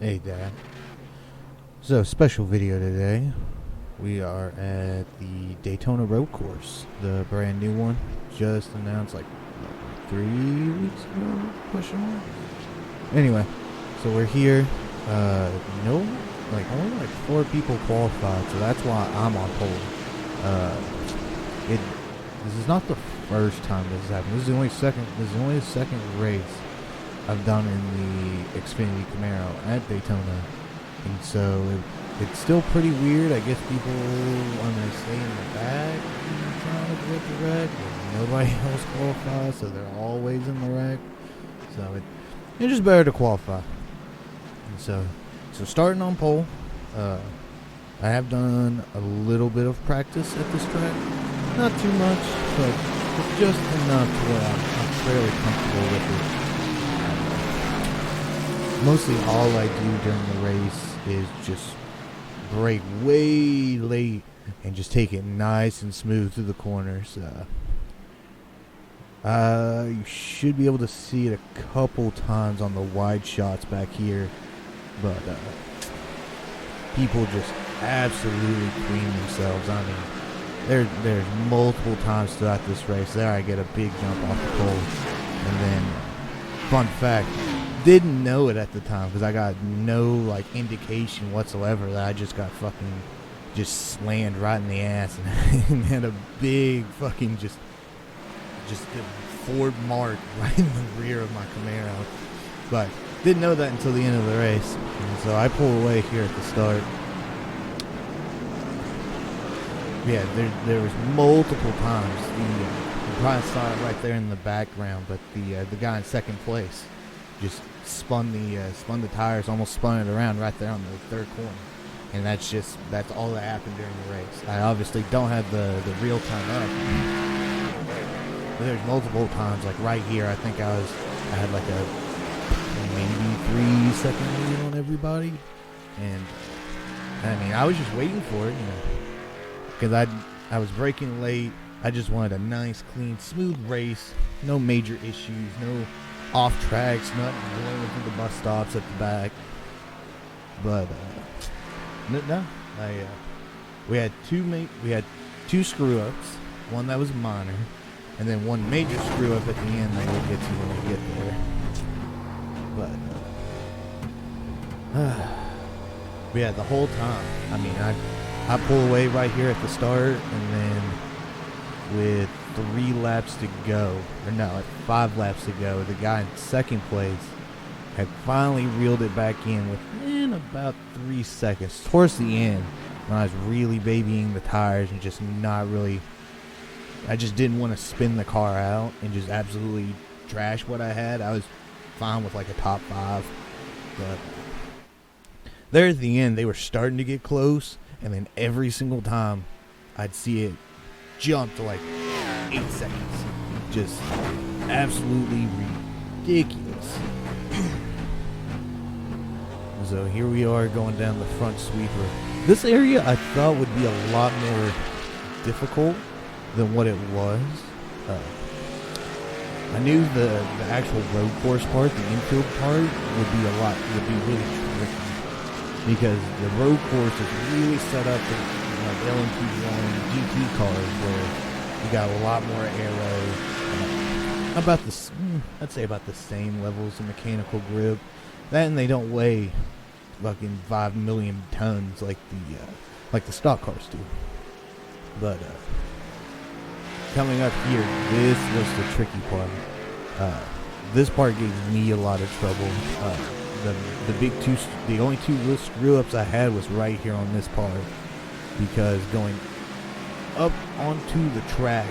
Hey, Dad. So, special video today. We are at the Daytona road course, the brand new one, just announced like 3 weeks ago, question mark. Anyway, so we're here. No, only like 4 people qualified, so that's why I'm on pole. This is not the first time this has happened. This is the only second race I've done in the Xfinity Camaro at Daytona. And so it's still pretty weird. I guess people want to stay in the back trying to avoid the wreck. But nobody else qualifies, so they're always in the wreck. So it's just better to qualify. And so starting on pole, I have done a little bit of practice at this track. Not too much, but just enough to where I'm fairly comfortable with it. Mostly all I do during the race is just brake way late and just take it nice and smooth through the corners. You should be able to see it a couple times on the wide shots back here, but people just absolutely clean themselves. I mean, there's multiple times throughout this race there I get a big jump off the pole, and then fun fact, didn't know it at the time because I got no indication whatsoever that I just got slammed right in the ass and had a big fucking just a Ford mark right in the rear of my Camaro. But didn't know that until the end of the race, and so I pulled away here at the start. Yeah, there was multiple times. You probably saw it right there in the background, but the guy in second place just spun the tires, almost spun it around right there on the third corner, and that's all that happened during the race. I obviously don't have the real time up, but there's multiple times right here. I think I had a maybe 3-second lead on everybody, and I mean I was just waiting for it, because I was braking late. I just wanted a nice, clean, smooth race, no major issues, no off tracks, nothing going through the bus stops at the back. But no, we had two screw ups, one that was minor, and then one major screw up at the end that we'll get to when we get there. But yeah, the whole time, I mean, I pull away right here at the start, and then with 3 laps to go, or no, 5 laps to go, the guy in second place had finally reeled it back in within about 3 seconds. Towards the end, when I was really babying the tires and just not really, I just didn't want to spin the car out and just absolutely trash what I had. I was fine with a top 5, but there at the end, they were starting to get close, and then every single time I'd see it jump to 8 seconds. Just absolutely ridiculous. So here we are going down the front sweeper. This area I thought would be a lot more difficult than what it was. I knew the actual road course part, the infield part, would be really tricky, because the road course is really set up for LMP1 GT cars, where you got a lot more aero, I'd say about the same levels of mechanical grip. That, and they don't weigh fucking 5 million tons like the stock cars do. But coming up here, this was the tricky part. This part gave me a lot of trouble. The only two real screw ups I had was right here on this part, because going up onto the track,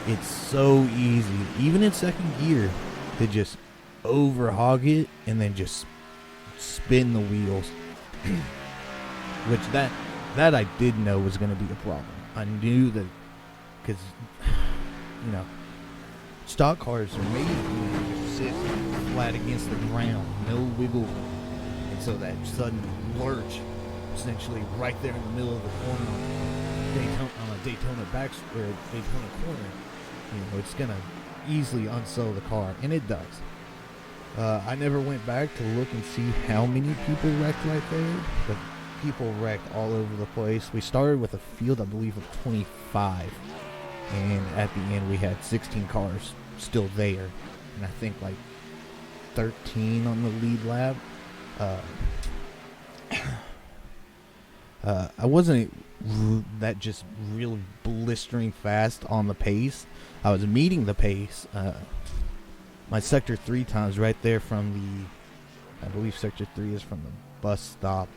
it's so easy, even in second gear, to just overhog it and then just spin the wheels. Which that I did know was going to be a problem. I knew that, because stock cars are made to just sit flat against the ground, no wiggle room, and so that sudden lurch, essentially right there in the middle of the corner on a Daytona Daytona corner, it's gonna easily unsettle the car, and it does. I never went back to look and see how many people wrecked right there, but people wrecked all over the place. We started with a field, I believe, of 25, and at the end we had 16 cars still there, and I think like 13 on the lead lap. I wasn't that just really blistering fast on the pace. I was meeting the pace. My sector 3 times right there from the, I believe sector 3 is from the bus stop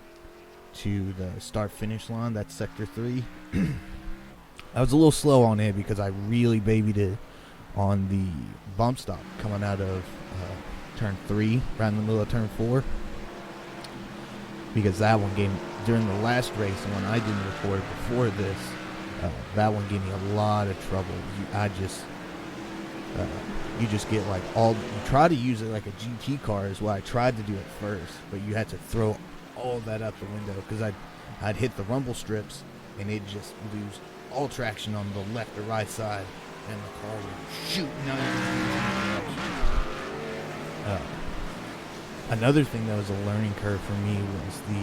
to the start finish line. That's sector 3. I was a little slow on it because I really babied it on the bump stop coming out of turn 3, right in the middle of turn 4. Because that one gave, during the last race, and when I didn't record before this, that one gave me a lot of trouble. You just get like you try to use it like a GT car is what I tried to do at first, but you had to throw all that out the window because I'd hit the rumble strips and it'd just lose all traction on the left or right side, and the car would shoot 90 degrees. Another thing that was a learning curve for me was the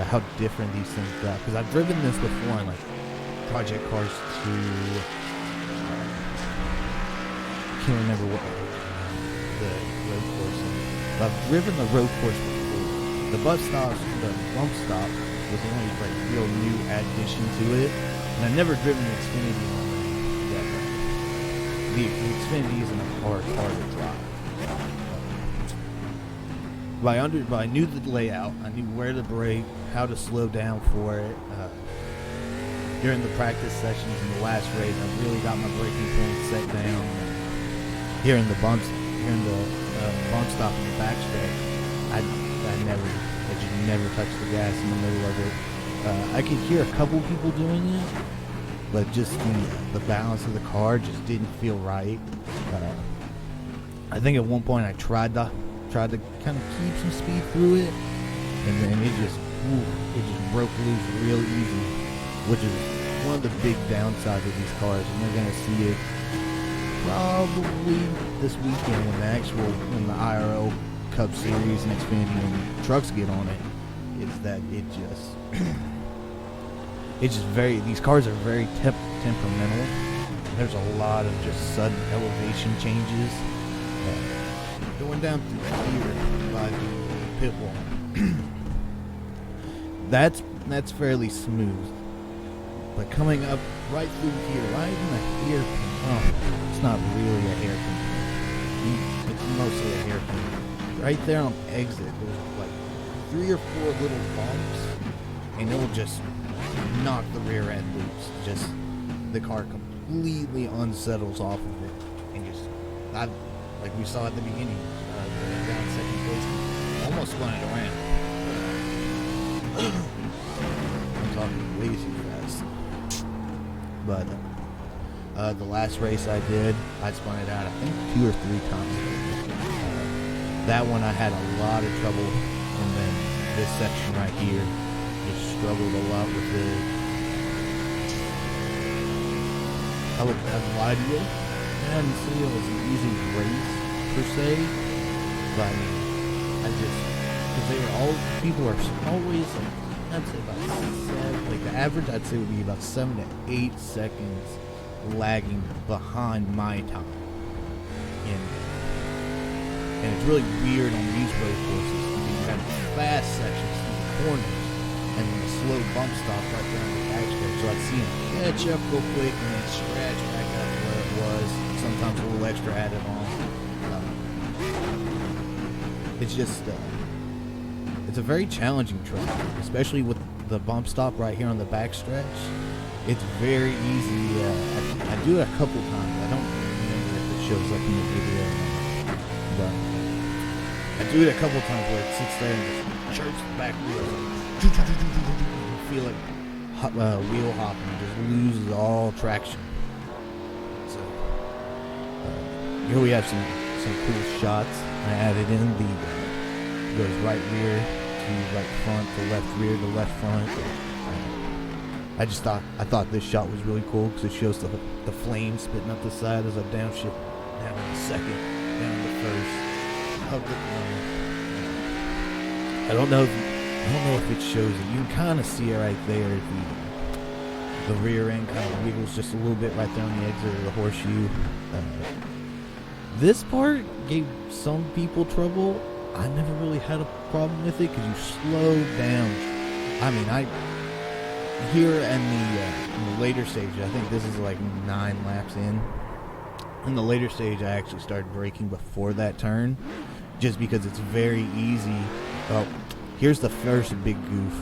how different these things got, because I've driven this before in like Project Cars 2. I can't remember what the road course is. But I've driven the road course before. The bus stops, the bump stop was the only like real new addition to it, and I've never driven the Xfinity on it. The Xfinity isn't a hard car to drive. But I knew the layout. I knew where to brake, how to slow down for it. During the practice sessions in the last race, I really got my braking points set down. Here in the bump stop in the backstretch, I just never touched the gas in the middle of it. I could hear a couple people doing it, but just the balance of the car just didn't feel right. I think at one point I tried to kind of keep some speed through it, and then it just broke loose real easy, which is one of the big downsides of these cars, and we're gonna see it probably this weekend when the IRL Cup Series and Xfinity and trucks get on it. Is that these cars are very temperamental. There's a lot of just sudden elevation changes. Going down through here by the pit wall, that's fairly smooth. But coming up right through here, right in the hairpin, it's not really a hairpin. It's mostly a hairpin. Right there on exit, there's like 3 or 4 little bumps, and it'll just knock the rear end loose. Just the car completely unsettles off of it, and just like we saw at the beginning, down second place, almost spun it around. I'm talking way too fast. But the last race I did, I spun it out I think 2 or 3 times. That one I had a lot of trouble, and then this section right here just struggled a lot with it. I would lie to you. I didn't see it was an easy race per se, but I mean, because people are always like, I'd say about 7, like the average I'd say would be about 7 to 8 seconds lagging behind my time. And it's really weird on these road courses. You have fast sections through the corners, and then a slow bump stop right there on the backstretch. So I'd see them catch up real quick and then scratch back up to where it was. Sometimes a little extra added on. It's just, it's a very challenging track, especially with the bump stop right here on the backstretch. It's very easy. I do it a couple times. I don't remember if it shows up in the video or not, but I do it a couple times where it sits there and just jerks the back wheel. You feel it wheel hopping and just loses all traction. So here we have some cool shots. I added in goes right rear to right front to left rear to left front. I thought this shot was really cool because it shows the flame spitting up the side as I downshift down in a second. down to first. Hugged the corner. I don't know if it shows it. You can kind of see it right there. The rear end kind of wiggles just a little bit right there on the exit of the horseshoe. This part gave some people trouble. I never really had a problem with it because you slow down. I mean, here in the later stage, I think this is like 9 laps in. In the later stage, I actually started braking before that turn, just because it's very easy. Oh, here's the first big goof.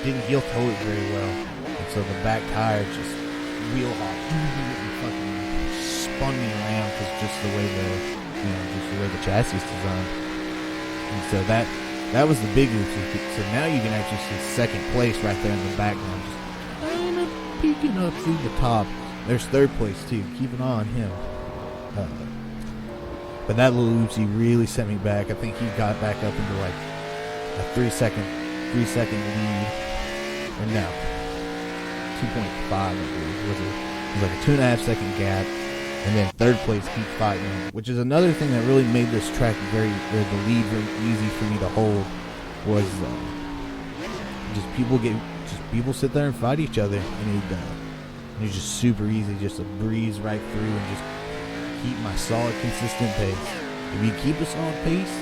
He didn't heel toe it very well, and so the back tire just wheel hop and fucking spun me around because just the way the chassis is designed. And so that was the big goof. So now you can actually see second place right there in the background, just kind of peeking up through the top. There's third place too. Keep an eye on him. But that little oopsie really set me back. I think he got back up into like a 3 second lead. Or no, 2.5 I believe. It was like a 2.5 second gap. And then third place keep fighting, which is another thing that really made this track the lead very easy for me to hold. Was people sit there and fight each other, and it's just super easy just to breeze right through and just keep my solid, consistent pace. If you keep a solid pace,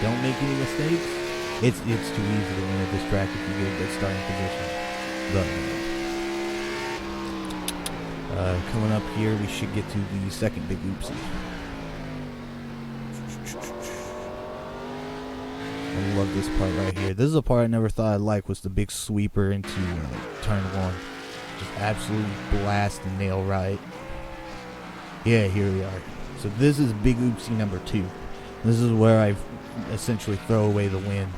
don't make any mistakes, it's too easy to win at this track if you get a good starting position. Coming up here, we should get to the second big oopsie. I love this part right here. This is a part I never thought I'd like, was the big sweeper into turn 1. Just absolutely blast the nail right. Yeah, here we are. So this is big oopsie number 2. This is where I essentially throw away the win.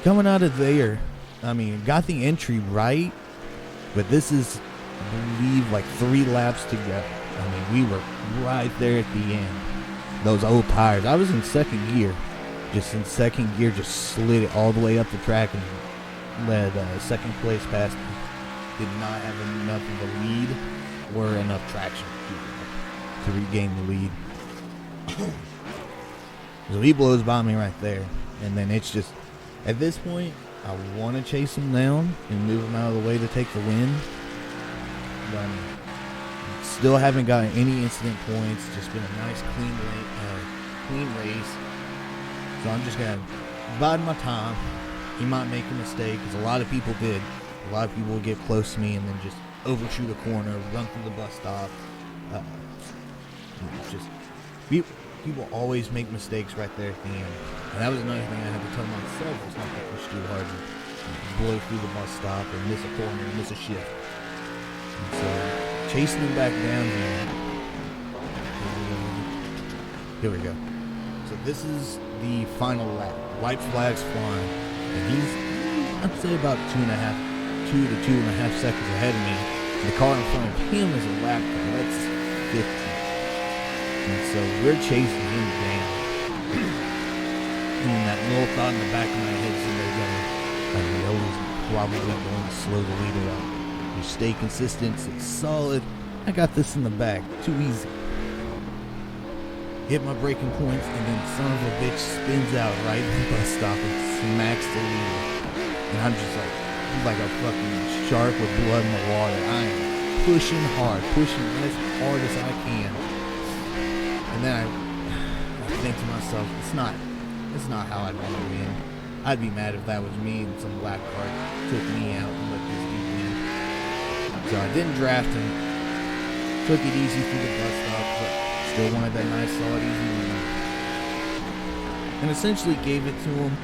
Coming out of there, I mean, got the entry right, but this is, I believe, like 3 laps to go. I mean, we were right there at the end. Those old tires. I was in second gear. Just slid it all the way up the track and led second place past me. Did not have enough of a lead or enough traction to regain the lead. So he blows by me right there. And then it's just, at this point, I want to chase him down and move him out of the way to take the win. But still haven't gotten any incident points. Just been a nice, clean race. So I'm just going to bide my time. He might make a mistake, because a lot of people did. A lot of people would get close to me and then just overshoot a corner, run through the bus stop. People always make mistakes right there at the end. And that was another thing I had to tell myself, was not to push too hard and blow through the bus stop or miss a corner or miss a shift. And so chasing him back down here. Here we go. So this is the final lap. White flags flying. And he's, I'd say, about 2 to 2.5 seconds ahead of me. And the car in front of him is a lap car. That's 50. And so we're chasing him down. And that little thought in the back of my head is I know he's probably going to slow the leader up. You stay consistent, stay solid. I got this in the back. Too easy. Hit my braking points, and then son of a bitch spins out right at the bus stop and smacks the leader. And I'm just like a fucking shark with blood in the water. I am pushing hard, pushing as hard as I can. And then I think to myself, it's not how I'd want to win. I'd be mad if that was me and some black cart took me out and let this dude win. So I didn't draft him. Took it easy through the bus stop, but still wanted that nice, solid, easy win. And essentially gave it to him